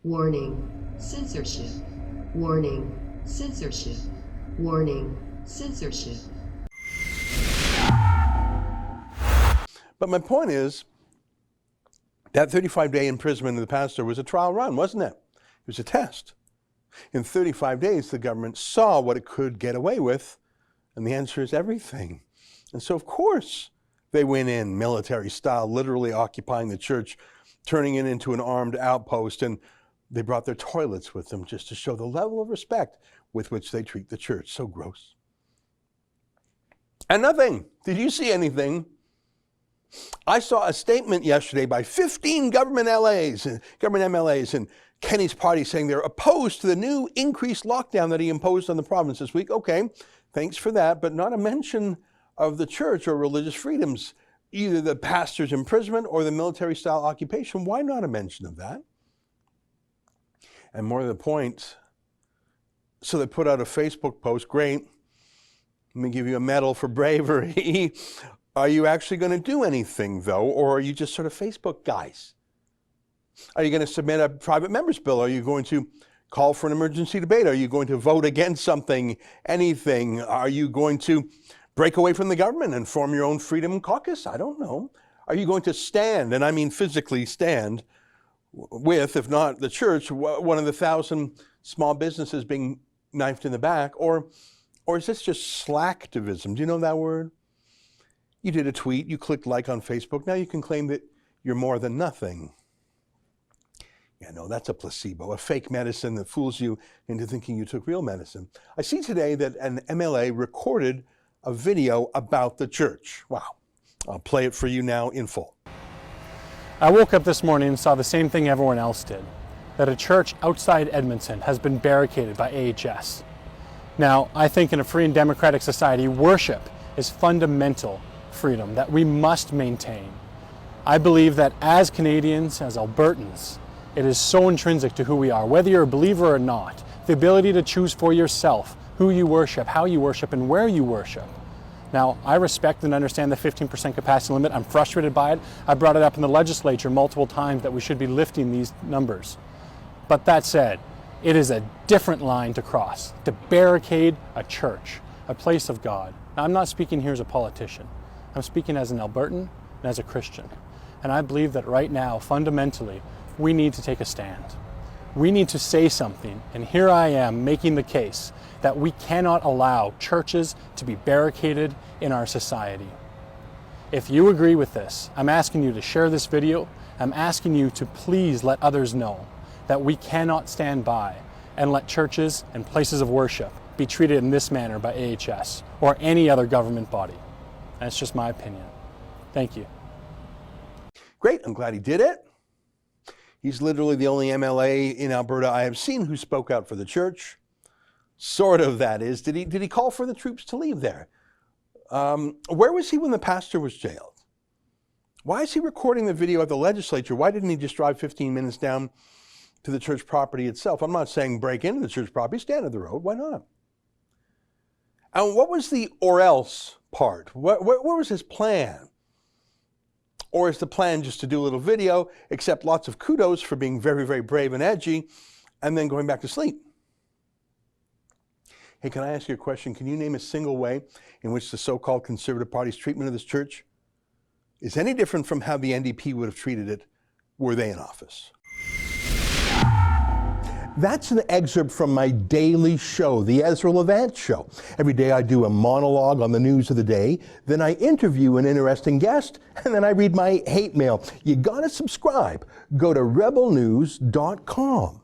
Warning, censorship. Warning, censorship. Warning, censorship. But my point is, that 35-day imprisonment of the pastor was a trial run, wasn't it? It was a test. In 35 days, the government saw what it could get away with, and the answer is everything. And so, of course, they went in military style, literally occupying the church, turning it into an armed outpost, and they brought their toilets with them just to show the level of respect with which they treat the church. So gross. And nothing. Did you see anything? I saw a statement yesterday by 15 government MLAs and Kenny's party saying they're opposed to the new increased lockdown that he imposed on the province this week. Okay, thanks for that, but not a mention of the church or religious freedoms, either the pastor's imprisonment or the military-style occupation. Why not a mention of that? And more to the point, so they put out a Facebook post. Great, let me give you a medal for bravery. Are you actually going to do anything, though, or are you just sort of Facebook guys? Are you going to submit a private member's bill? Are you going to call for an emergency debate? Are you going to vote against something, anything? Are you going to break away from the government and form your own freedom caucus? I don't know. Are you going to stand, and I mean physically stand, with, if not the church, one of the 1,000 small businesses being knifed in the back? Or is this just slacktivism? Do you know that word? You did a tweet, you clicked like on Facebook, now you can claim that you're more than nothing. Yeah, no, that's a placebo, a fake medicine that fools you into thinking you took real medicine. I see today that an MLA recorded a video about the church. Wow. I'll play it for you now in full. I woke up this morning and saw the same thing everyone else did, that a church outside Edmonton has been barricaded by AHS. Now, I think in a free and democratic society, worship is fundamental freedom that we must maintain. I believe that as Canadians, as Albertans, it is so intrinsic to who we are, whether you're a believer or not, the ability to choose for yourself who you worship, how you worship, and where you worship. Now, I respect and understand the 15% capacity limit. I'm frustrated by it. I brought it up in the legislature multiple times that we should be lifting these numbers. But that said, it is a different line to cross, to barricade a church, a place of God. Now, I'm not speaking here as a politician. I'm speaking as an Albertan and as a Christian. And I believe that right now, fundamentally, we need to take a stand. We need to say something, and here I am making the case that we cannot allow churches to be barricaded in our society. If you agree with this, I'm asking you to share this video. I'm asking you to please let others know that we cannot stand by and let churches and places of worship be treated in this manner by AHS or any other government body. That's just my opinion. Thank you. Great, I'm glad he did it. He's literally the only MLA in Alberta I have seen who spoke out for the church. Sort of, that is. Did he call for the troops to leave there? Where was he when the pastor was jailed? Why is he recording the video at the legislature? Why didn't he just drive 15 minutes down to the church property itself? I'm not saying break into the church property, stand at the road. Why not? And what was the or else part? What was his plan? Or is the plan just to do a little video, accept lots of kudos for being very, very brave and edgy, and then going back to sleep? Hey, can I ask you a question? Can you name a single way in which the so-called Conservative Party's treatment of this church is any different from how the NDP would have treated it were they in office? That's an excerpt from my daily show, the Ezra Levant Show. Every day I do a monologue on the news of the day, then I interview an interesting guest, and then I read my hate mail. You gotta subscribe. Go to rebelnews.com.